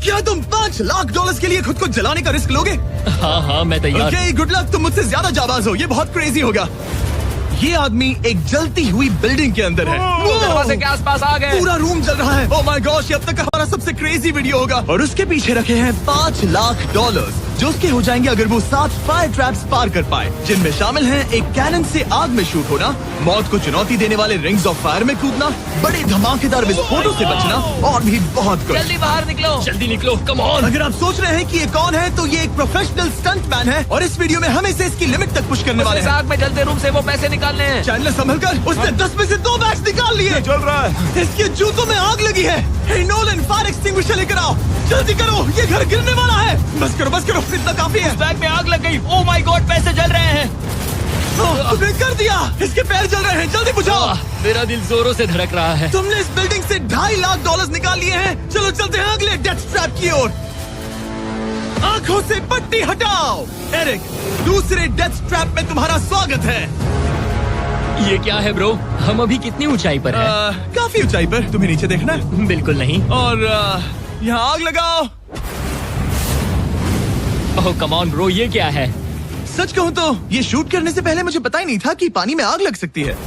क्या तुम $5 लाख के लिए खुद को जलाने का रिस्क लोगे? हाँ मैं तैयार। Okay, good luck. तुम मुझसे ज्यादा जाबाज हो, ये बहुत क्रेजी होगा। ये आदमी एक जलती हुई बिल्डिंग के अंदर है। दरवाजे के आसपास आ गए। पूरा रूम जल रहा है। ओह माय गॉश, ये अब तक का हमारा सबसे क्रेजी वीडियो होगा। और उसके पीछे रखे हैं $5 लाख, जो उसके हो जाएंगे अगर वो 7 फायर ट्रैप्स पार कर पाए, जिनमें शामिल हैं एक कैनन से आग में शूट होना, मौत को चुनौती देने वाले रिंग्स ऑफ फायर में कूदना, बड़े धमाकेदार विस्फोटों से बचना और भी बहुत कुछ। जल्दी बाहर निकलो। जल्दी निकलो, कम ऑन। अगर आप सोच रहे हैं कि ये कौन है, तो ये एक प्रोफेशनल स्टंट मैन है और इस वीडियो में हम इसे इसकी लिमिट तक पुश करने वाले इस हैं। आग में जलते रूम से वो पैसे निकालने हैं। चैनल संभल कर, उसने 10 में से 2 बैग्स निकाल लिए। चल रहा है। इसके जूतों में आग लगी है। हे नोलन, फायर एक्सटिंग्विशर लेकर आओ, जल्दी करो, ये घर गिरने वाला है। बस करो, इतना काफी है। उस बैग में आग लग गई। ओह माय गॉड, पैसे जल रहे हैं। तुमने कर दिया। इसके पैर जल रहे हैं, जल्दी बुझाओ। मेरा दिल जोरों से धड़क रहा है। तुमने इस बिल्डिंग से $2.5 लाख निकाल लिए हैं। चलो चलते हैं अगले डेथ ट्रैप की ओर। आंखों से पट्टी हटाओ। एरिक, दूसरे डेथ ट्रैप में तुम्हारा स्वागत है। ये क्या है ब्रो? हम अभी कितनी ऊंचाई पर हैं? काफी ऊंचाई पर। तुम्हें नीचे देखना है? बिल्कुल नहीं। और यहाँ आग लगाओ। ओह कम ऑन ब्रो, ये क्या है? सच कहूँ तो ये शूट करने से पहले मुझे पता ही नहीं था कि पानी में आग लग सकती है।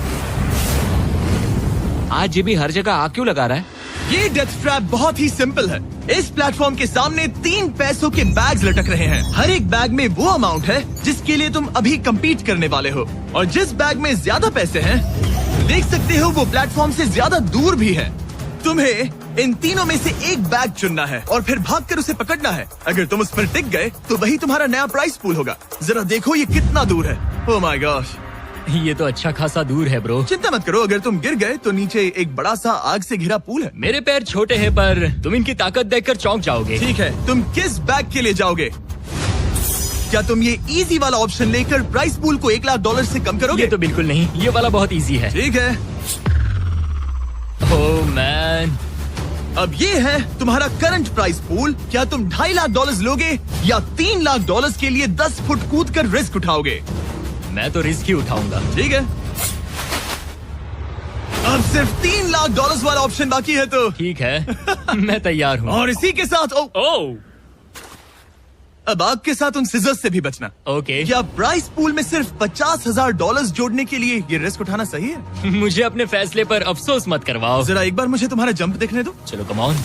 आज ये भी हर जगह आग क्यों लगा रहा है? ये डेथ ट्रैप बहुत ही सिंपल है। इस प्लेटफॉर्म के सामने 3 पैसों के बैग्स लटक रहे हैं। हर एक बैग में वो अमाउंट है जिसके लिए तुम अभी कम्पीट करने वाले हो, और जिस बैग में ज्यादा पैसे हैं, देख सकते हो वो प्लेटफॉर्म से ज्यादा दूर भी है। तुम्हें इन तीनों में से एक बैग चुनना है और फिर भागकर उसे पकड़ना है। अगर तुम उस पर टिक गए तो वही तुम्हारा नया प्राइस पूल होगा। जरा देखो ये कितना दूर है। ओह माय गॉश, ये तो अच्छा खासा दूर है ब्रो। चिंता मत करो, अगर तुम गिर गए तो नीचे एक बड़ा सा आग से घिरा पूल है। मेरे पैर छोटे हैं पर तुम इनकी ताकत देखकर चौंक जाओगे। ठीक है, तुम किस बैग के लिए जाओगे? क्या तुम ये इजी वाला ऑप्शन लेकर प्राइस पूल को $1 लाख से कम करोगे? ये तो बिल्कुल नहीं, ये वाला बहुत इजी है। ठीक है, ओह मैन। अब ये है तुम्हारा करंट प्राइस पूल। क्या तुम $2.5 लाख लोगे या $3 लाख के लिए 10 फुट कूद कर रिस्क उठाओगे? मैं तो रिस्क ही उठाऊंगा। ठीक है, अब सिर्फ $3 लाख वाला ऑप्शन बाकी है तो ठीक है मैं तैयार हूँ। और इसी के साथ ओह अब आग के साथ उन सिजर्स से भी बचना। ओके। क्या प्राइस पूल में सिर्फ $50,000 जोड़ने के लिए ये रिस्क उठाना सही है? मुझे अपने फैसले पर अफसोस मत करवाओ। जरा एक बार मुझे तुम्हारा जंप देखने दो। चलो कम ऑन।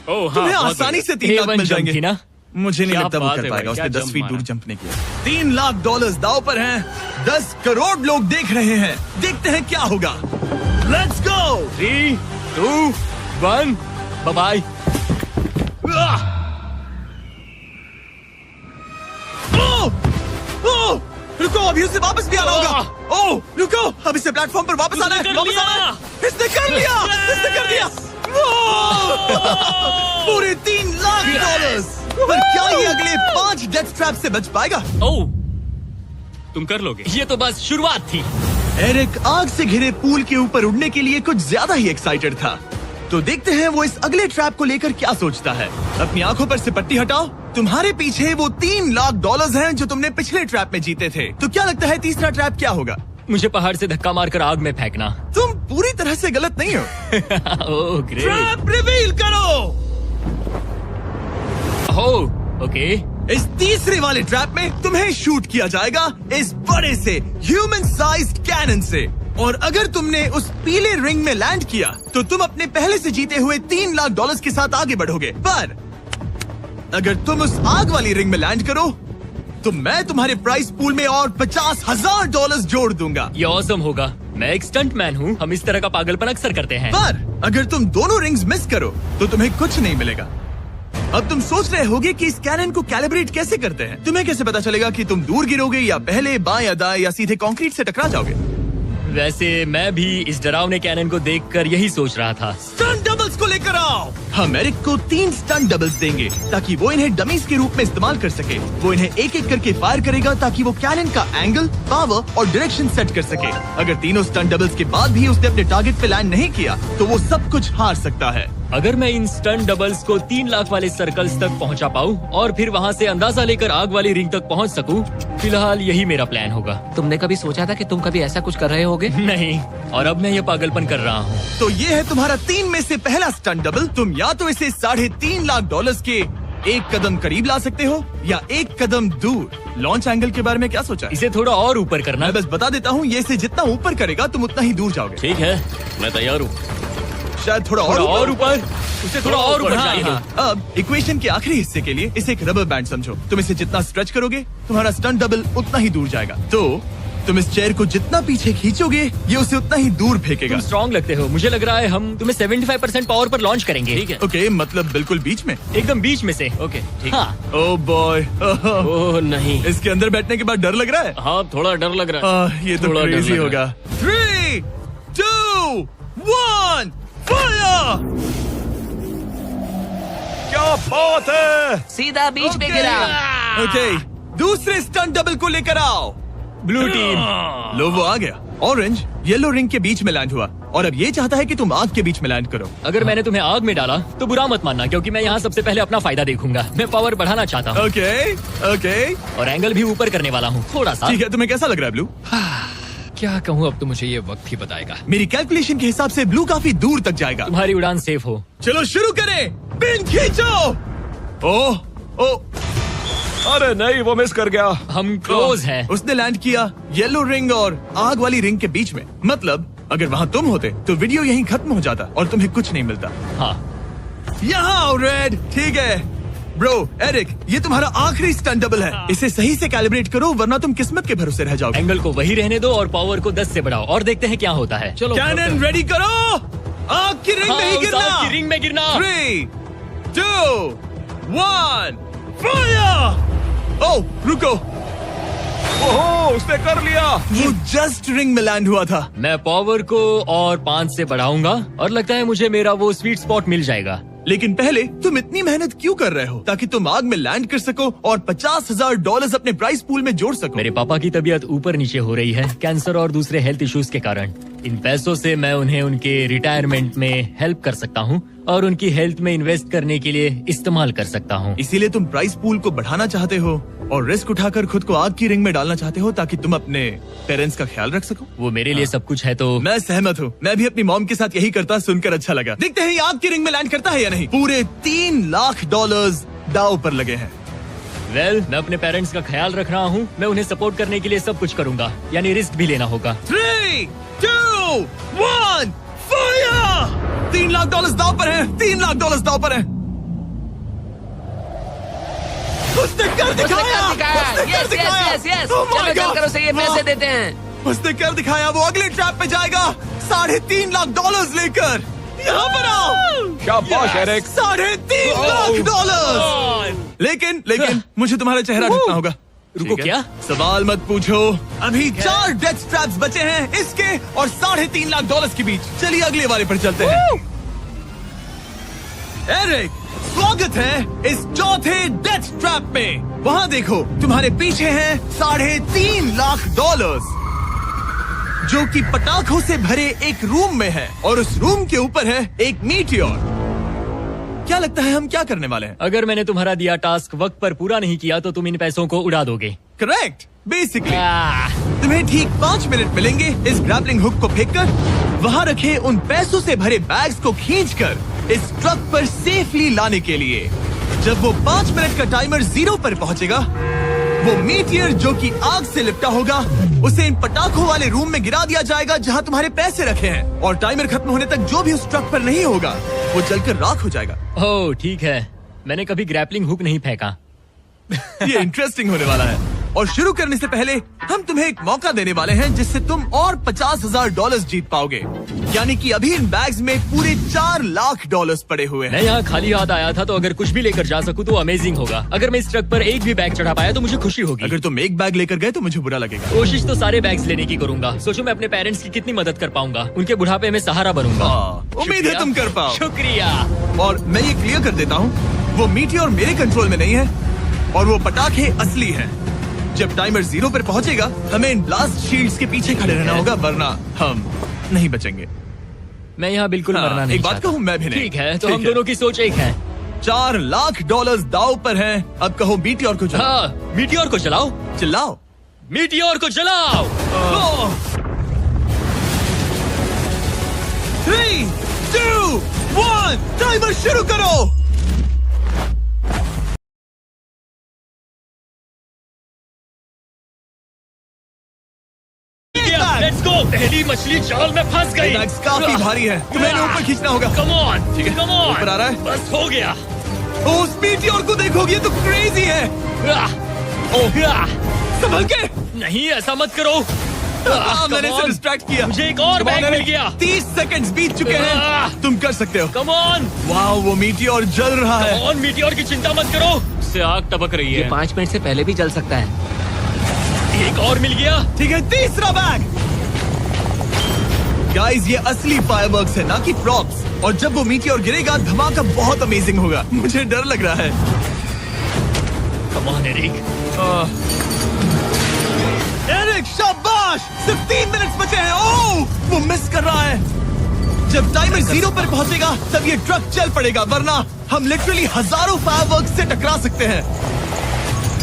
ओह तुम्हें आसानी से 3 लाख मिल जाएंगे। ना? मुझे नहीं क्या लगता वो बात कर है पाएगा। भाई, उसने क्या 10 जंप फीट दूर मारा। जंप नहीं किया। $3 लाख दाव पर हैं। 10 करोड़ लोग देख रहे हैं। देखते हैं क्या होगा। Let's go. 3, 2, 1, बाय। रुको, अभी उसे वापस भी आना होगा। ओह रुको, अब इसे प्लेटफॉर्म पर वापस आना है। वापस आना है। इसने कर लिया। इसने कर दिया। पूरे $3 लाख। पर क्या ये अगले 5 डेथ ट्रैप से बच पाएगा? ओह तुम कर लोगे। ये तो बस शुरुआत थी। एरिक आग से घिरे पूल के ऊपर उड़ने के लिए कुछ ज्यादा ही एक्साइटेड था। तो देखते हैं वो इस अगले ट्रैप को लेकर क्या सोचता है। अपनी आंखों पर से पट्टी हटाओ। तुम्हारे पीछे वो $3 लाख हैं जो तुमने पिछले ट्रैप में जीते थे। तो क्या लगता है तीसरा ट्रैप क्या होगा? मुझे पहाड़ से धक्का मारकर आग में फेंकना। तुम पूरी तरह से गलत नहीं हो। Oh great. ट्रैप रिवील करो। Oh okay. इस तीसरे वाले ट्रैप में तुम्हें शूट किया जाएगा इस बड़े से ह्यूमन साइज्ड कैनन से, और अगर तुमने उस पीले रिंग में लैंड किया तो तुम अपने पहले से जीते हुए $3 लाख के साथ आगे बढ़ोगे। पर अगर तुम उस आग वाली रिंग में लैंड करो तो मैं तुम्हारे प्राइस पूल में और $50,000 जोड़ दूंगा। ये ऑसम होगा। मैं एक स्टंट मैन हूँ, हम इस तरह का पागलपन अक्सर करते हैं। पर अगर तुम दोनों रिंग्स मिस करो तो तुम्हें कुछ नहीं मिलेगा। अब तुम सोच रहे होगे कि इस कैनन को कैलिब्रेट कैसे करते हैं। तुम्हें कैसे पता चलेगा कि तुम दूर गिरोगे या पहले बाएं या दाएं या सीधे कंक्रीट से टकरा जाओगे? वैसे मैं भी इस डरावने कैनन को देखकर यही सोच रहा था। स्टंट डबल्स को लेकर आओ। हम एरिक को 3 स्टंट डबल्स देंगे ताकि वो इन्हें डमीज के रूप में इस्तेमाल कर सके। वो इन्हें एक एक करके फायर करेगा ताकि वो कैनन का एंगल, पावर और डायरेक्शन सेट कर सके। अगर तीनों स्टंट डबल्स के बाद भी उसने अपने टारगेट पे लैंड नहीं किया तो वो सब कुछ हार सकता है। अगर मैं इन स्टंट डबल्स को 3 लाख वाले सर्कल्स तक पहुंचा पाऊं और फिर वहां से अंदाजा लेकर आग वाली रिंग तक पहुंच सकूं, फिलहाल यही मेरा प्लान होगा। तुमने कभी सोचा था कि तुम कभी ऐसा कुछ कर रहे होगे? नहीं, और अब मैं ये पागलपन कर रहा हूँ। तो ये है तुम्हारा 3 में से पहला स्टंट डबल। तुम या तो इसे $3.5 लाख के एक कदम करीब ला सकते हो या एक कदम दूर। लॉन्च एंगल के बारे में क्या सोचा है? इसे थोड़ा और ऊपर करना। मैं बस बता देता हूँ, ये इसे जितना ऊपर करेगा तुम उतना ही दूर जाओगे। ठीक है, मैं तैयार हूँ। शायद थोड़ा और ऊपर। उसे थोड़ा और ऊपर हाँ, चाहिए। हाँ। अब इक्वेशन के आखिरी हिस्से के लिए इसे एक रबर बैंड समझो। तुम इसे जितना स्ट्रेच करोगे तुम्हारा स्टंट डबल उतना ही दूर जाएगा। तो तुम इस चेयर को जितना पीछे खींचोगे ये उसे उतना ही दूर फेंकेगा। तुम स्ट्रॉन्ग लगते हो। मुझे लग रहा है हम तुम्हें 75% पावर पर लॉन्च करेंगे। ठीक है। ओके, मतलब बिल्कुल बीच में? एकदम बीच में से। ओके, ठीक। हाँ। ओह बॉय, ओह नहीं, इसके अंदर बैठने के बाद डर लग रहा है। हाँ थोड़ा डर लग रहा है। ये तो थोड़ा डर क्रेजी लग होगा। रहा 3, 2, 1, फायर! क्या बात है! सीधा बीच में गिरा। ओके, दूसरे स्टंट डबल को लेकर आओ। Blue team. लो, वो आ गया। ऑरेंज येलो रिंग के बीच में लैंड हुआ और अब ये चाहता है कि तुम आग के बीच में लैंड करो। अगर मैंने तुम्हें आग में डाला तो बुरा मत मानना, क्योंकि मैं यहाँ सबसे पहले अपना फायदा देखूंगा। मैं पावर बढ़ाना चाहता हूँ। ओके, और एंगल भी ऊपर करने वाला हूँ थोड़ा सा। ठीक है। तुम्हें कैसा लग रहा है ब्लू? क्या कहूँ, अब तो मुझे ये वक्त ही बताएगा। मेरी कैलकुलेशन के हिसाब से ब्लू काफी दूर तक जाएगा। तुम्हारी उड़ान सेफ हो। चलो शुरू करें। पिन खींचो। ओह, अरे नहीं, वो मिस कर गया। हम क्लोज हैं। उसने लैंड किया येलो रिंग और आग वाली रिंग के बीच में। मतलब अगर वहाँ तुम होते तो वीडियो यहीं खत्म हो जाता और तुम्हें कुछ नहीं मिलता। हाँ, यहाँ आओ रेड। ठीक है ब्रो, एरिक, ये तुम्हारा आखिरी स्टंट डबल है। इसे सही से कैलिब्रेट करो वरना तुम किस्मत के भरोसे रह जाओगे। एंगल को वही रहने दो और पावर को 10 से बढ़ाओ और देखते हैं क्या होता है। चलो, कैनन रेडी करो। आग की रिंग में ही हाँ, उस गिरना। आग की रिंग में गिरना। 3, 2, 1, फायर! ओह, रुको। ओहो, उसने कर लिया। वो जस्ट रिंग में लैंड हुआ था। मैं पावर को और 5 से बढ़ाऊंगा और लगता है मुझे मेरा वो स्वीट स्पॉट मिल जाएगा। लेकिन पहले तुम इतनी मेहनत क्यों कर रहे हो? ताकि तुम आग में लैंड कर सको और $50,000 अपने प्राइस पूल में जोड़ सको। मेरे पापा की तबीयत ऊपर नीचे हो रही है, कैंसर और दूसरे हेल्थ इश्यूज के कारण। इन पैसों से मैं उन्हें उनके रिटायरमेंट में हेल्प कर सकता हूँ और उनकी हेल्थ में इन्वेस्ट करने के लिए इस्तेमाल कर सकता हूँ। इसीलिए तुम प्राइस पूल को बढ़ाना चाहते हो और रिस्क उठाकर खुद को आग की रिंग में डालना चाहते हो ताकि तुम अपने पेरेंट्स का ख्याल रख सको। वो मेरे लिए सब कुछ है। तो मैं सहमत हूँ। मैं भी अपनी मॉम के साथ यही करता, सुनकर अच्छा लगा। देखते हैं ये आग की रिंग में लैंड करता है या नहीं। पूरे $3 लाख दांव पर लगे हैं। मैं अपने पेरेंट्स का ख्याल रख रहा हूँ। मैं उन्हें सपोर्ट करने के लिए सब कुछ करूंगा, यानी रिस्क भी लेना होगा। 3, 2, 1, फायर! $3 लाख दांव पर है। $3 लाख दांव पर है। उसने कर दिखाया। यस यस यस, चलो चल कर उसे ये पैसे देते हैं। उसने कर दिखाया। वो अगले ट्रैप पे जाएगा $3.5 लाख लेकर। यहाँ पर आओ। शाबाश एरिक। $3.5 लाख। लेकिन मुझे तुम्हारा चेहरा ढकना होगा। रुको, क्या? सवाल मत पूछो। अभी 4 डेथ ट्रैप्स बचे हैं, इसके और $3.5 लाख के बीच। चलिए अगले वाले पर चलते हैं। एरिक, स्वागत है इस चौथे डेथ ट्रैप में। वहाँ देखो, तुम्हारे पीछे है $3.5 लाख, जो कि पटाखों से भरे एक रूम में है और उस रूम के ऊपर है एक मीटियोर। क्या लगता है हम क्या करने वाले हैं? अगर मैंने तुम्हारा दिया टास्क वक्त पर पूरा नहीं किया तो तुम इन पैसों को उड़ा दोगे। करेक्ट। बेसिकली तुम्हें ठीक 5 मिनट मिलेंगे इस ग्रैपलिंग हुक को फेंककर वहाँ रखे उन पैसों से भरे बैग्स को खींचकर इस ट्रक पर सेफली लाने के लिए। जब वो 5 मिनट का टाइमर 0 पर पहुँचेगा, वो मीटियर जो कि आग से लिपटा होगा उसे इन पटाखों वाले रूम में गिरा दिया जाएगा जहाँ तुम्हारे पैसे रखे हैं। और टाइमर खत्म होने तक जो भी उस ट्रक पर नहीं होगा वो जलकर राख हो जाएगा। ओह ठीक है, मैंने कभी ग्रैपलिंग हुक नहीं फेंका। ये इंटरेस्टिंग होने वाला है। और शुरू करने से पहले हम तुम्हें एक मौका देने वाले हैं जिससे तुम और $50,000 जीत पाओगे। यानी कि अभी इन बैग्स में पूरे $4 लाख पड़े हुए हैं। मैं यहाँ खाली हाथ आया था, तो अगर कुछ भी लेकर जा सकूं तो अमेजिंग होगा। अगर मैं इस ट्रक पर एक भी बैग चढ़ा पाया तो मुझे खुशी होगी। अगर तुम एक बैग लेकर गए तो मुझे बुरा लगेगा। कोशिश तो सारे बैग्स लेने की करूंगा। सोचो मैं अपने पेरेंट्स की कितनी मदद कर पाऊंगा। उनके बुढ़ापे में सहारा बनूंगा। उम्मीद है तुम कर पाओ। शुक्रिया। और मैं ये क्लियर कर देता हूँ, वो मीटियोर मेरे कंट्रोल में नहीं है और वो पटाखे असली हैं। जब टाइमर 0 पर पहुंचेगा हमें इन ब्लास्ट शील्ड्स के पीछे खड़े रहना होगा, वरना हम नहीं बचेंगे। मैं यहाँ बिल्कुल हाँ, मरना नहीं एक बात चाहता। कहूँ, मैं भी नहीं। ठीक है, तो ठीक हम है। दोनों की सोच एक है। $4 लाख दाव पर हैं। अब कहो मीटियोर को चलाओ। हाँ, मीटियोर को चलाओ। चिल्लाओ। मीटियोर को चलाओ। 3, 2, 1 टाइमर शुरू करो। Let's go. पहली मछली जाल में फंस गई। बैग्स काफी भारी है, तुम्हें इन्हें ऊपर खींचना होगा। कम ऑन, ठीक है, कम ऑन। ऊपर आ रहा है। बस हो गया। उस मीटियोर को देखोगे, ये तो क्रेजी है। संभल के। नहीं, ऐसा मत करो। मैंने इसे डिस्ट्रैक्ट किया। मुझे एक और बैग मिल गया। 30 सेकंड्स बीत चुके हैं। तुम कर सकते हो। कम ऑन, वाह, वो मीटियोर जल रहा है। Come on. मीटियोर की चिंता मत करो, इससे आग टपक रही ये है। 5 मिनट से पहले भी जल सकता है। एक और मिल गया। ठीक है, तीसरा बैग। गाइस, ये असली फायरवर्क्स है, ना कि प्रॉप्स। और जब वो मीटियोर गिरेगा, धमाका बहुत अमेजिंग होगा। मुझे डर लग रहा है। Come on Eric. एरिक, शाबाश। सिर्फ 3 मिनट बचे हैं। ओह, वो मिस कर रहा है। जब टाइमर 0 पर पहुंचेगा, तब ये ट्रक चल पड़ेगा, वरना हम लिटरली हजारों फायरवर्क्स से टकरा सकते हैं।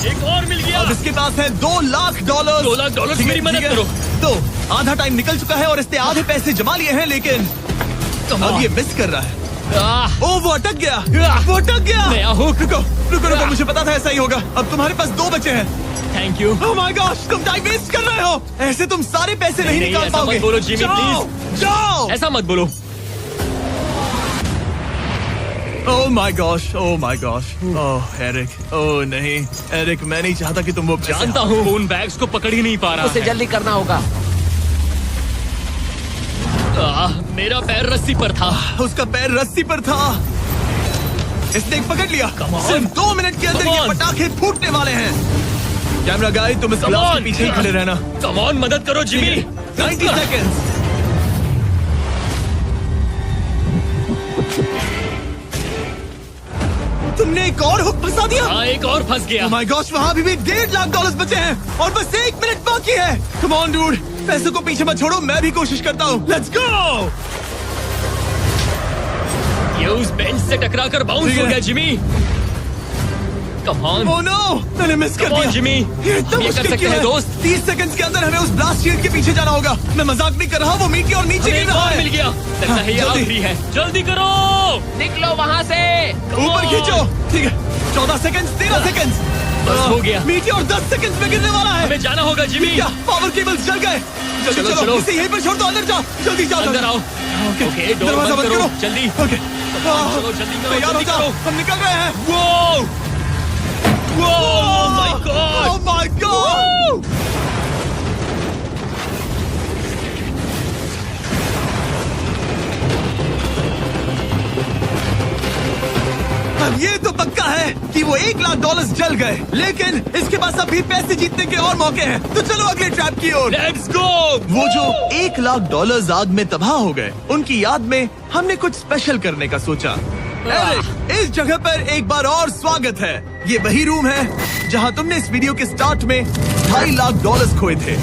एक और मिल गया। अब इसके पास है $2 लाख। $2 लाख, ठीक है, मेरी मदद ठीक है। करो। तो आधा टाइम निकल चुका है और इसने आधे पैसे जमा लिए हैं, लेकिन अब ये मिस कर रहा है। ओह, वो अटक गया। वो अटक गया। नया हुक। रुको रुको रुको, मुझे पता था ऐसा ही होगा। अब तुम्हारे पास 2 बचे हैं। Thank you. Oh my gosh, तुम टाइम वेस्ट कर रहे हो। ऐसे तुम सारे पैसे नहीं निकाल ऐसा पाओगे। मत बोलो जिमी, जाओ, जाओ। ऐसा मत बोलो। Oh my gosh, oh my gosh. Oh Eric, oh नहीं एरिक, मैं नहीं चाहता कि तुम वो पैसे जानता हूँ, उन बैग्स को पकड़ ही नहीं पा रहा उसे है। जल्दी करना होगा। मेरा पैर रस्सी पर था। उसका पैर रस्सी पर था। इसने एक पकड़ लिया। Come on. सिर्फ 2 मिनट के अंदर Come ये on. पटाखे फूटने वाले हैं। कैमरा गाय, तुम इस Come ग्लास के on. पीछे ही खड़े रहना। कम ऑन, मदद करो जिमी। 90 सेकेंड्स। तुमने एक और हुक फंसा दिया। हाँ, एक और फंस गया। Oh my gosh, वहाँ अभी भी $1.5 लाख बचे हैं और बस 1 मिनट बाकी है। Come on dude, पैसों को पीछे मत छोड़ो, मैं भी कोशिश करता हूँ। Let's go! ये उस बेंच से टकरा कर बाउंस ठीक हो है। गया Jimmy. Come on. Oh no, मैंने मिस कर Come on, दिया। जिमी। ये इतना हम ये कर मुश्किल सकते क्यों हैं, है? दोस्त। 30 सेकंड्स के अंदर हमें उस ब्लास्ट शील्ड के पीछे जाना होगा। मैं मजाक नहीं कर रहा, वो मीटी और नीचे हमें गिर एक रहा और है। मिल गया। लगता है ये जल्दी। आखिरी है। जल्दी करो। निकलो वहाँ से। Come ऊपर on. खींचो। ठीक है, 14 सेकंड्स, 13 सेकंड्स। बस हो गया। मीटी और 10 सेकंड्स में गिरने वाला है। हमें जाना होगा जिमी। क्या पावर केबल्स जल गए? जल्दी चलो, चलो, चलो। इसे यहीं पर छोड़ दो, अंदर जाओ। जल्दी जाओ, अंदर आओ। ओके, ओके, डोर दरवाजा बंद बंद करो। करो। जल्दी। ओके, चलो, जल्दी करो, तैयार हो जल्दी जाओ, करो। हम निकल रहे हैं। Whoa! Oh my God! Oh my God! अब ये तो पक्का है कि वो $1 लाख जल गए, लेकिन इसके पास अभी पैसे जीतने के और मौके हैं। तो चलो अगले ट्रैप की ओर। Let's go! वो जो $1 लाख आग में तबाह हो गए, उनकी याद में हमने कुछ स्पेशल करने का सोचा। एरिक, इस जगह पर एक बार और स्वागत है। ये वही रूम है जहाँ तुमने इस वीडियो के स्टार्ट में $2.5 लाख खोए थे।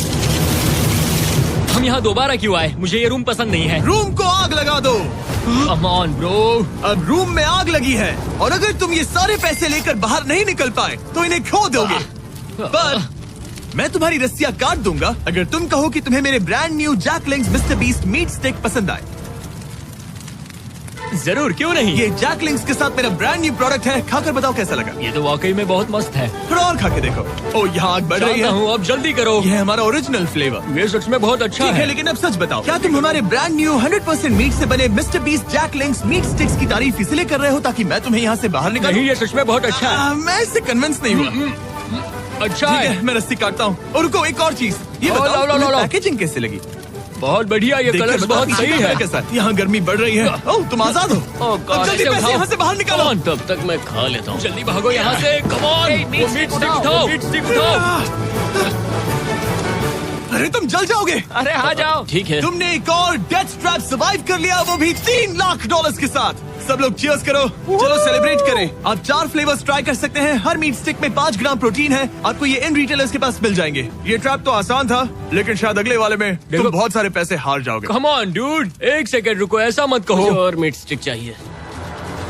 हम यहाँ दोबारा क्यों आए? मुझे ये रूम पसंद नहीं है। रूम को आग लगा दो। Come on, bro. अब रूम में आग लगी है और अगर तुम ये सारे पैसे लेकर बाहर नहीं निकल पाए तो इन्हें खो दोगे। पर मैं तुम्हारी रस्सियां काट दूंगा अगर तुम कहो कि तुम्हें मेरे brand new Jack Link's mister Beast meat stick पसंद आए। जरूर, क्यों नहीं? ये जैकलिंग्स के साथ मेरा ब्रांड न्यू प्रोडक्ट है, खाकर बताओ कैसा लगा। ये तो वाकई में बहुत मस्त है। थोड़ा और खा के देखो। ओ, यहाँ आग बढ़ रही जानता है। हूँ, अब जल्दी करो। ये है हमारा ओरिजिनल फ्लेवर। ये सच में बहुत अच्छा ठीक है, है। लेकिन अब सच बताओ, क्या तुम हमारे ब्रांड न्यू 100% मीट से बने मिस्टर बीस्ट जैकलिंग्स मीट स्टिक्स की तारीफ इसलिए कर रहे हो ताकि मैं तुम्हें यहाँ से बाहर निकालूं? नहीं, ये सच में बहुत अच्छा है। मैं इससे कन्विंस नहीं हुआ। अच्छा ठीक है। है, मैं रस्सी काटता हूँ। और रुको, एक और चीज, ये लो, लो, बताओ लो, तुम्हें लो। पैकेजिंग कैसे लगी? बहुत बढ़िया, ये देख के कलर्स बताओ बहुत पीछे सही कैमरा है। के साथ। यहाँ गर्मी बढ़ रही है। ओह, तुम आजाद हो। अब जल्दी पैसे यहाँ से बाहर निकालो। Come on, तब तक मैं खा लेता हूँ। जल्दी भागो यहाँ से। Come on, Hey, meat वो मीट stick स्टिक उठाओ, उठाओ। मीट स्टिक उठाओ। अरे तुम जल जाओगे। अरे आ जाओ। ठीक है। तुमने एक और डेथ ट्रैप सर्वाइव कर लिया, वो भी $3 लाख के साथ। सब लोग चीयर्स करो, चलो सेलिब्रेट करें। आप 4 फ्लेवर्स ट्राई कर सकते हैं। हर मीट स्टिक में 5 ग्राम प्रोटीन है। आपको ये इन रिटेलर्स के पास मिल जाएंगे। ये ट्रैप तो आसान था, लेकिन शायद अगले वाले में तुम बहुत सारे पैसे हार जाओगे। कम ऑन डूड, एक सेकंड रुको, ऐसा मत कहो। और मीट स्टिक चाहिए।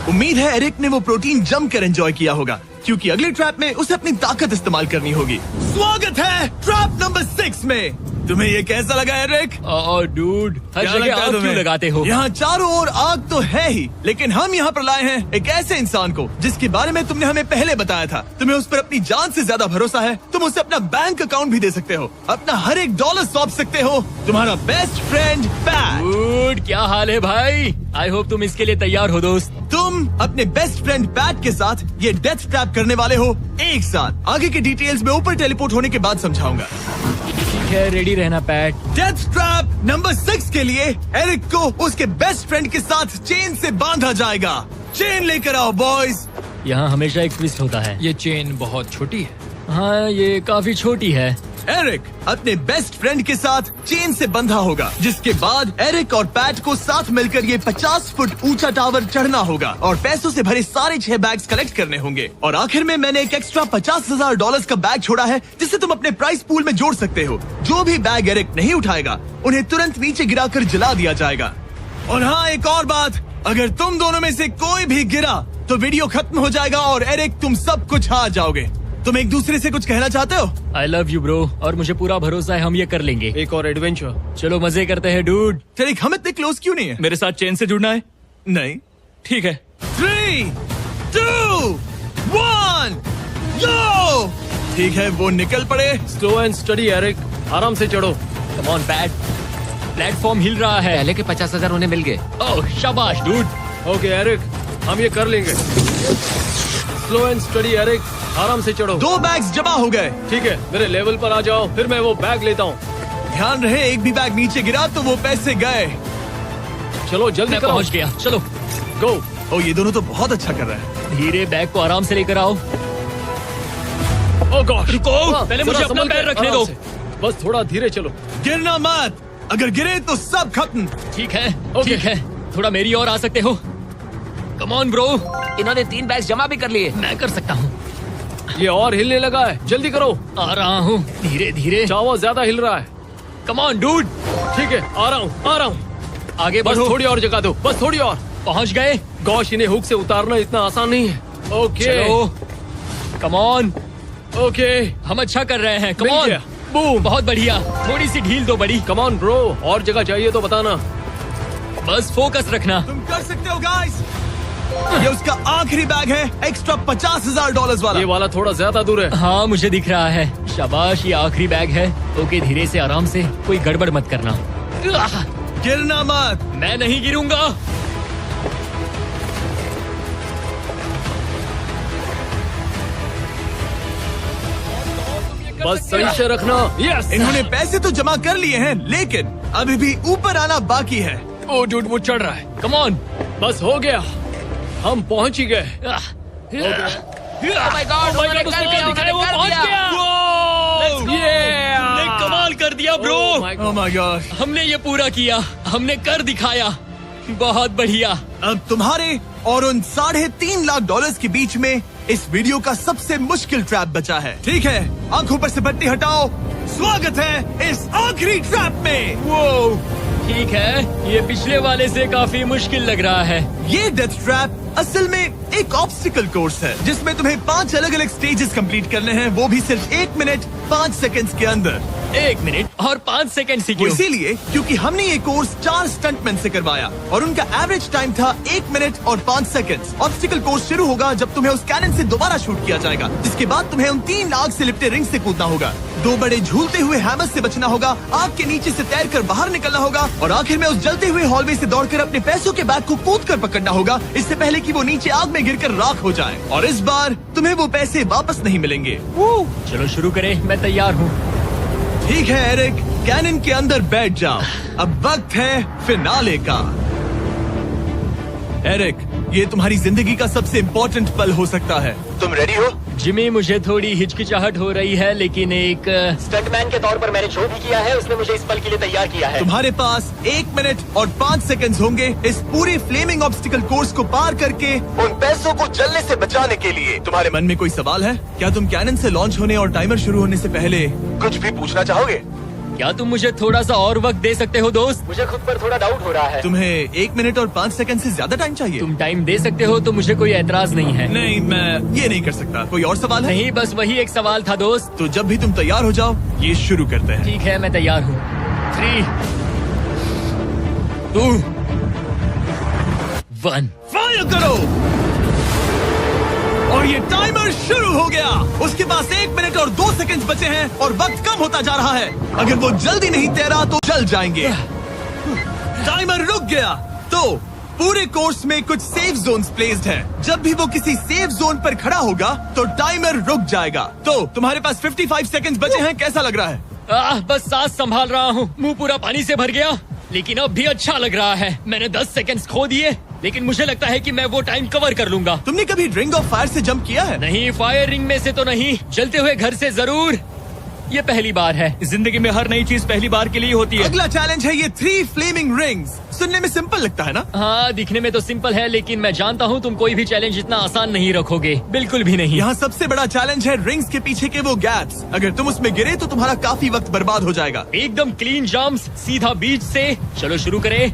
उम्मीद है एरिक ने वो प्रोटीन जमकर एंजॉय किया होगा, क्योंकि अगले ट्रैप में उसे अपनी ताकत इस्तेमाल करनी होगी। स्वागत है ट्रैप नंबर 6 में। तुम्हें ये कैसा लगा एरिक? डूड, हर क्या जगह लगता है आग तुम्हें? क्यों लगाते हो? यहाँ चारों ओर आग तो है ही, लेकिन हम यहाँ पर लाए हैं एक ऐसे इंसान को जिसके बारे में तुमने हमें पहले बताया था। तुम्हें उस पर अपनी जान से ज्यादा भरोसा है। तुम उसे अपना बैंक अकाउंट भी दे सकते हो, अपना हर एक डॉलर सौंप सकते हो। तुम्हारा बेस्ट फ्रेंड पैट। डूड, क्या हाल है भाई? आई होप तुम इसके लिए तैयार हो दोस्त। तुम अपने बेस्ट फ्रेंड पैट के साथ ये डेथ ट्रैप करने वाले हो एक साथ। आगे की डिटेल्स में ऊपर टेलीपोर्ट होने के बाद समझाऊंगा। ठीक है, रेडी रहना पैट। डेथ ट्रैप नंबर 6 के लिए एरिक को उसके बेस्ट फ्रेंड के साथ चेन से बांधा जाएगा। चेन लेकर आओ बॉयज। यहाँ हमेशा एक ट्विस्ट होता है। ये चेन बहुत छोटी है। हाँ, ये काफी छोटी है। एरिक अपने बेस्ट फ्रेंड के साथ चेन से बंधा होगा, जिसके बाद एरिक और पैट को साथ मिलकर ये 50 फुट ऊंचा टावर चढ़ना होगा और पैसों से भरे सारे 6 बैग्स कलेक्ट करने होंगे। और आखिर में मैंने एक एक्स्ट्रा $50,000 का बैग छोड़ा है, जिसे तुम अपने प्राइस पूल में जोड़ सकते हो। जो भी बैग एरिक नहीं उठाएगा, उन्हें तुरंत नीचे गिराकर जला दिया जाएगा। और हाँ, एक और बात, अगर तुम दोनों में से कोई भी गिरा तो वीडियो खत्म हो जाएगा और एरिक तुम सब कुछ हार जाओगे। तुम एक दूसरे से कुछ कहना चाहते हो? आई लव यू ब्रो, और मुझे पूरा भरोसा है हम ये कर लेंगे। एक और एडवेंचर। चलो मजे करते हैं डूड। एरिक, हम इतने क्लोज क्यों नहीं है? मेरे साथ चेन से जुड़ना है? नहीं। ठीक है। 3, 2, 1, go! ठीक है, वो निकल पड़े। स्लो एंड स्टडी एरिक, आराम से चढ़ो। कम ऑन पैट, प्लेटफॉर्म हिल रहा है। पहले के 50,000 उन्हें मिल गए। ओह शाबाश डूड। ओके एरिक, हम ये कर लेंगे। स्लो एंड स्टडी एरिक, आराम से चढ़ो। 2 बैग्स जमा हो गए। ठीक है, मेरे लेवल पर आ जाओ, फिर मैं वो बैग लेता हूँ। ध्यान रहे, एक भी बैग नीचे गिरा तो वो पैसे गए। चलो जल्दी मैं करो। पहुंच गया, चलो। गो। ओ, ये दोनों तो बहुत अच्छा कर रहे हैं। धीरे, बैग को आराम से लेकर आओ। ओह गॉड, रुको, पहले मुझे अपना पैर रखने दो। बस थोड़ा धीरे चलो। गिरना मत, अगर गिरे तो सब खत्म। ठीक है, ओके। ठीक है, थोड़ा मेरी ओर आ सकते हो? कम ऑन ब्रो, इन्होंने 3 बैग्स जमा भी कर लिए। मैं कर सकता हूँ। ये और हिलने लगा है, जल्दी करो। आ रहा हूँ, धीरे धीरे। चावा ज्यादा हिल रहा है। Come on dude. ठीक है, आ रहा हूँ, आ रहा हूँ। आगे बस बढ़ो। थोड़ी और जगह दो, बस थोड़ी और। पहुँच गए। गॉश, इन्हें हुक से उतारना इतना आसान नहीं है। ओके। चलो, कम ऑन। ओके, हम अच्छा कर रहे हैं। कम मिल ऑन। गया। बूम। बहुत बढ़िया, थोड़ी सी ढील दो बड़ी। कम ऑन ब्रो, और जगह चाहिए तो बताना। बस फोकस रखना। तुम कर सकते हो गाइस। ये उसका आखिरी बैग है, एक्स्ट्रा $50,000 वाला। ये वाला थोड़ा ज्यादा दूर है। हाँ, मुझे दिख रहा है। शाबाश, ये आखिरी बैग है। ओके, धीरे से, आराम से, कोई गड़बड़ मत करना। आह, गिरना मत। मैं नहीं गिरूंगा। बस सही से रखना। यस। इन्होंने पैसे तो जमा कर लिए हैं, लेकिन अभी भी ऊपर आना बाकी है। ओ डूड, वो चढ़ रहा है। Come on. बस हो गया, हम पहुंच ही गए। Oh my God, उन्होंने कर दिया, उन्होंने वो कर पहुंच दिया। गया। हमने कमाल कर दिया bro. Oh my God. Oh my God. हमने ये पूरा किया, हमने कर दिखाया। बहुत बढ़िया। अब तुम्हारे और उन $3.5 लाख के बीच में इस वीडियो का सबसे मुश्किल ट्रैप बचा है। ठीक है, आंखों पर से पट्टी हटाओ। स्वागत है इस आखिरी ट्रैप में। वो ठीक है, ये पिछले वाले से काफी मुश्किल लग रहा है। ये डेथ ट्रैप असल में एक ऑब्स्टिकल कोर्स है, जिसमें तुम्हें 5 अलग अलग स्टेजेस कंप्लीट करने हैं, वो भी सिर्फ 1 मिनट 5 सेकंड्स के अंदर। 1 मिनट और 5 सेकंड से वो क्यों? इसीलिए क्योंकि हमने ये कोर्स 4 स्टंटमैन से करवाया और उनका एवरेज टाइम था 1 मिनट और 5 सेकंड्स। ऑब्स्टिकल कोर्स शुरू होगा जब तुम्हें उस कैनन से दोबारा शूट किया जाएगा, जिसके बाद तुम्हें उन 3 आग से लिपटे रिंग से कूदना होगा, 2 बड़े झूलते हुए हैमर से बचना होगा, आग के नीचे से तैरकर बाहर निकलना होगा और आखिर में उस जलते हुए हॉलवे से दौड़कर अपने पैसों के बैग को कूदकर पकड़ना होगा, इससे पहले कि वो नीचे आग में गिरकर राख हो जाए। और इस बार तुम्हें वो पैसे वापस नहीं मिलेंगे। चलो शुरू करें, मैं तैयार हूँ। ठीक है एरिक, कैनन के अंदर बैठ जाओ। अब वक्त है फिनाले का। एरिक, ये तुम्हारी जिंदगी का सबसे इम्पोर्टेंट पल हो सकता है। तुम रेडी हो? जिमी, मुझे थोड़ी हिचकिचाहट हो रही है, लेकिन एक स्टंटमैन के तौर पर मैंने जो भी किया है उसने मुझे इस पल के लिए तैयार किया है। तुम्हारे पास 1 मिनट और 5 सेकंड्स होंगे इस पूरे फ्लेमिंग ऑब्स्टिकल कोर्स को पार करके उन पैसों को जलने से बचाने के लिए। तुम्हारे मन में कोई सवाल है? क्या तुम कैनन से लॉन्च होने और टाइमर शुरू होने से पहले कुछ भी पूछना चाहोगे? क्या तुम मुझे थोड़ा सा और वक्त दे सकते हो दोस्त? मुझे खुद पर थोड़ा डाउट हो रहा है। तुम्हें 1 मिनट और 5 सेकंड से ज्यादा टाइम चाहिए? तुम टाइम दे सकते हो तो मुझे कोई एतराज नहीं है। नहीं, मैं ये नहीं कर सकता। कोई और सवाल है? नहीं, बस वही एक सवाल था दोस्त। तो जब भी तुम तैयार हो जाओ, ये शुरू करते हैं। ठीक है, मैं तैयार हूँ। 3, 2, 1 फायर करो! और ये टाइमर शुरू हो गया। उसके पास 1 मिनट और 2 सेकंड बचे हैं और वक्त कम होता जा रहा है। अगर वो जल्दी नहीं तैरा तो जल जाएंगे। टाइमर रुक गया। तो पूरे कोर्स में कुछ सेफ जोन्स प्लेस्ड हैं। जब भी वो किसी सेफ जोन पर खड़ा होगा तो टाइमर रुक जाएगा। तो तुम्हारे पास 55 सेकंड्स बचे हैं। कैसा लग रहा है? बस सांस संभाल रहा हूँ। मुंह पूरा पानी से भर गया, लेकिन अब भी अच्छा लग रहा है। मैंने 10 सेकंड्स खो दिए, लेकिन मुझे लगता है कि मैं वो टाइम कवर कर लूंगा। तुमने कभी रिंग ऑफ फायर से जंप किया है? नहीं, फायर रिंग में से तो नहीं, जलते हुए घर से जरूर। ये पहली बार है। जिंदगी में हर नई चीज पहली बार के लिए होती है। अगला चैलेंज है ये 3 फ्लेमिंग रिंग्स। सुनने में सिंपल लगता है ना? हाँ, दिखने में तो सिंपल है, लेकिन मैं जानता हूँ तुम कोई भी चैलेंज इतना आसान नहीं रखोगे। बिल्कुल भी नहीं। यहाँ सबसे बड़ा चैलेंज है रिंग्स के पीछे के वो गैप्स। अगर तुम उसमें गिरे तो तुम्हारा काफी वक्त बर्बाद हो जाएगा। एकदम क्लीन जंप्स, सीधा बीच से। चलो शुरू करें।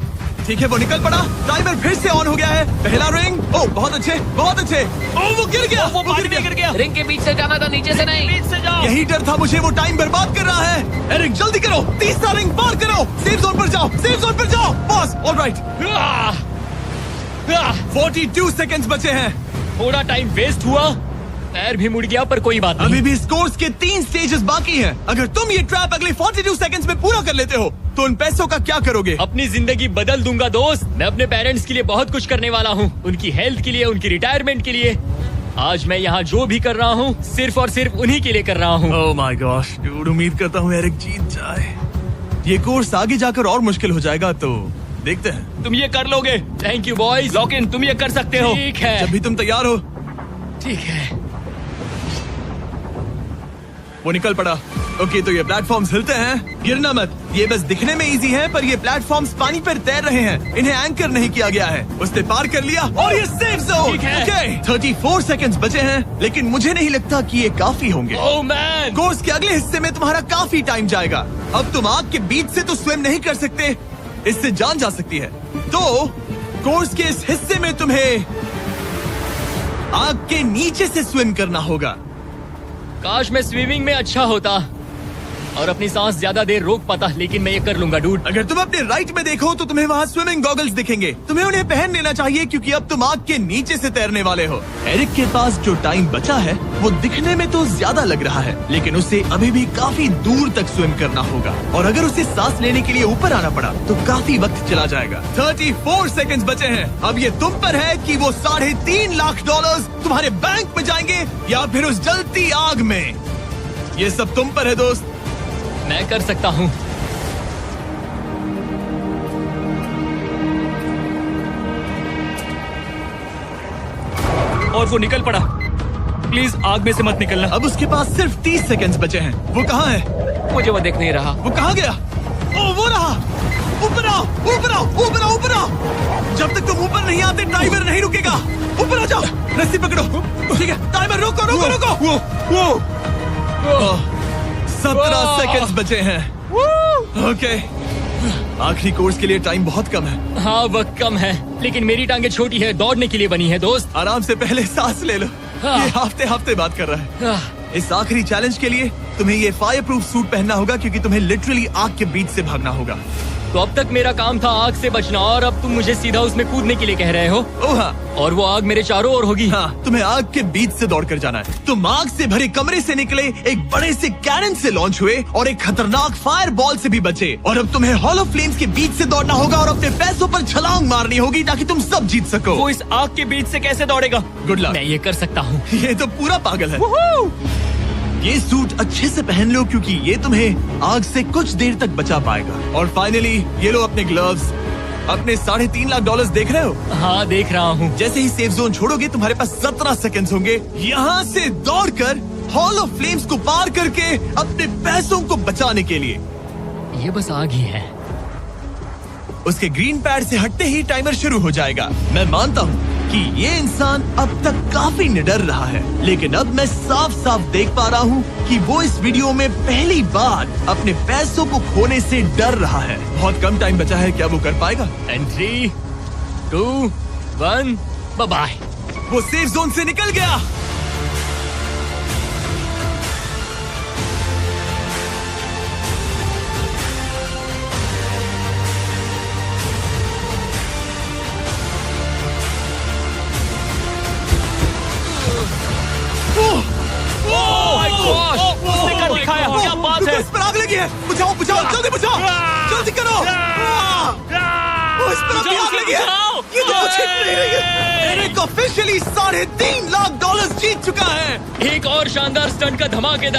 ठीक है, वो निकल पड़ा। टाइमर फिर से ऑन हो गया है। पहला रिंग। ओह, बहुत अच्छे, बहुत अच्छे। ओह, वो गिर गया। वो पानी में गिर गया। रिंग के बीच से जाना था, नीचे से नहीं। बीच से जाओ। यही डर था मुझे, वो टाइम बर्बाद कर रहा है। एरिक, जल्दी करो। तीसरा रिंग पार करो। सेफ जोन पर जाओ, सेफ जोन पर जाओ। Boss, alright. 42 सेकंड्स बचे हैं। थोड़ा टाइम वेस्ट हुआ, पैर भी मुड़ गया, पर कोई बात नहीं। अभी भी इस कोर्स के 3 स्टेजेस बाकी हैं। अगर तुम ये ट्रैप अगले 42 सेकंड्स में पूरा कर लेते हो तो उन पैसों का क्या करोगे? अपनी जिंदगी बदल दूंगा दोस्त। मैं अपने पेरेंट्स के लिए बहुत कुछ करने वाला हूँ, उनकी हेल्थ के लिए, उनकी रिटायरमेंट के लिए। आज मैं यहाँ जो भी कर रहा हूँ सिर्फ और सिर्फ उन्हीं के लिए कर रहा हूँ। ओह माय गॉश, डूड, उम्मीद करता हूँ एरिक जीत जाए। ये कोर्स आगे जाकर और मुश्किल हो जाएगा, तो देखते हैं। तुम ये कर लोगे। Thank you boys. Lock in, तुम ये कर सकते हो। ठीक है, जब भी तुम तैयार हो। ठीक है। वो निकल पड़ा। ओके, तो ये प्लेटफॉर्म्स हिलते हैं। गिरना मत। ये बस दिखने में इजी है, पर ये प्लेटफॉर्म्स पानी पर तैर रहे हैं। इन्हें एंकर नहीं किया गया है। उसने पार कर लिया और ये सेफ जोन। ठीक है। ओके, 34 सेकंड्स बचे हैं, लेकिन मुझे नहीं लगता कि ये काफी होंगे। ओह मैन, कोर्स के अगले हिस्से में तुम्हारा काफी टाइम जाएगा। अब तुम आग के बीच से तो स्विम नहीं कर सकते, इससे जान जा सकती है। तो कोर्स के इस हिस्से में तुम्हें आग के नीचे से स्विम करना होगा। काश मैं स्विमिंग में अच्छा होता और अपनी सांस ज्यादा देर रोक पाता, लेकिन मैं ये कर लूंगा डूड। अगर तुम अपने राइट में देखो तो तुम्हें वहाँ स्विमिंग गॉगल्स दिखेंगे। तुम्हें उन्हें पहन लेना चाहिए, क्योंकि अब तुम आग के नीचे से तैरने वाले हो। एरिक के पास जो टाइम बचा है वो दिखने में तो ज्यादा लग रहा है, लेकिन उसे अभी भी काफी दूर तक स्विम करना होगा। और अगर उसे सांस लेने के लिए ऊपर आना पड़ा तो काफी वक्त चला जाएगा। 34 सेकंड्स बचे हैं। अब ये तुम पर है कि वो $3.5 लाख तुम्हारे बैंक में जाएंगे या फिर उस जलती आग में। ये सब तुम पर है दोस्त। मैं कर सकता हूँ। और वो निकल पड़ा। प्लीज आग में से मत निकलना। अब उसके पास सिर्फ 30 सेकंड्स बचे हैं। वो कहाँ है? मुझे वो दिख नहीं रहा। वो कहाँ गया? ओ, वो रहा। ऊपर आओ, ऊपर आओ, ऊपर आओ, ऊपर आओ। जब तक तुम ऊपर नहीं आते टाइमर नहीं रुकेगा। ऊपर आ जाओ, रस्सी पकड़ो। ठीक है, टाइमर रोको, रोको, रोको। वो 17 सेकंड्स बचे हैं। ओके, आखिरी कोर्स के लिए टाइम बहुत कम है। हाँ, वक्त कम है, लेकिन मेरी टांगे छोटी है, दौड़ने के लिए बनी है दोस्त। आराम से पहले सांस ले लो। हाँ। ये हफ्ते हफ्ते बात कर रहा है। आह, इस आखिरी चैलेंज के लिए तुम्हें ये फायर प्रूफ सूट पहनना होगा, क्योंकि तुम्हें लिटरली आग के बीच से भागना होगा। तो अब तक मेरा काम था आग से बचना, और अब तुम मुझे सीधा उसमें कूदने के लिए कह रहे हो। ओह हाँ, और वो आग मेरे चारों ओर होगी। हाँ, तुम्हें आग के बीच से दौड़ कर जाना है। तुम आग से भरे कमरे से निकले, एक बड़े से कैनन से लॉन्च हुए और एक खतरनाक फायर बॉल से भी बचे। और अब तुम्हें हॉल ऑफ फ्लेम्स के बीच से दौड़ना होगा और अपने पैसों पर छलांग मारनी होगी ताकि तुम सब जीत सको। वो इस आग के बीच से कैसे दौड़ेगा? Good luck. मैं ये कर सकता हूँ। ये तो पूरा पागल है। ये सूट अच्छे से पहन लो, क्योंकि ये तुम्हें आग से कुछ देर तक बचा पाएगा। और फाइनली ये लो अपने ग्लव्स। अपने $3.5 लाख देख रहे हो? हाँ, देख रहा हूँ। जैसे ही सेफ जोन छोड़ोगे तुम्हारे पास 17 सेकंड्स होंगे यहाँ से दौड़कर हॉल ऑफ फ्लेम्स को पार करके अपने पैसों को बचाने के लिए। ये बस आग ही है। उसके ग्रीन पैड से हटते ही टाइमर शुरू हो जाएगा। मैं मानता हूँ कि ये इंसान अब तक काफी निडर रहा है, लेकिन अब मैं साफ साफ देख पा रहा हूँ कि वो इस वीडियो में पहली बार अपने पैसों को खोने से डर रहा है। बहुत कम टाइम बचा है, क्या वो कर पाएगा? And 3, 2, 1, bye. वो सेफ जोन से निकल गया। उसने कर दिखाया, क्या बात है? इस पर आग लगी है। बुझाओ बुझाओ, जल्दी बुझाओ, जल्दी करो। इस पर अभी आग लगी है। ये तो कुछ ही नहीं रही है। एरिक ऑफिशियली $3.5 लाख जीत चुका है। एक और शानदार स्टंट का धमाकेदार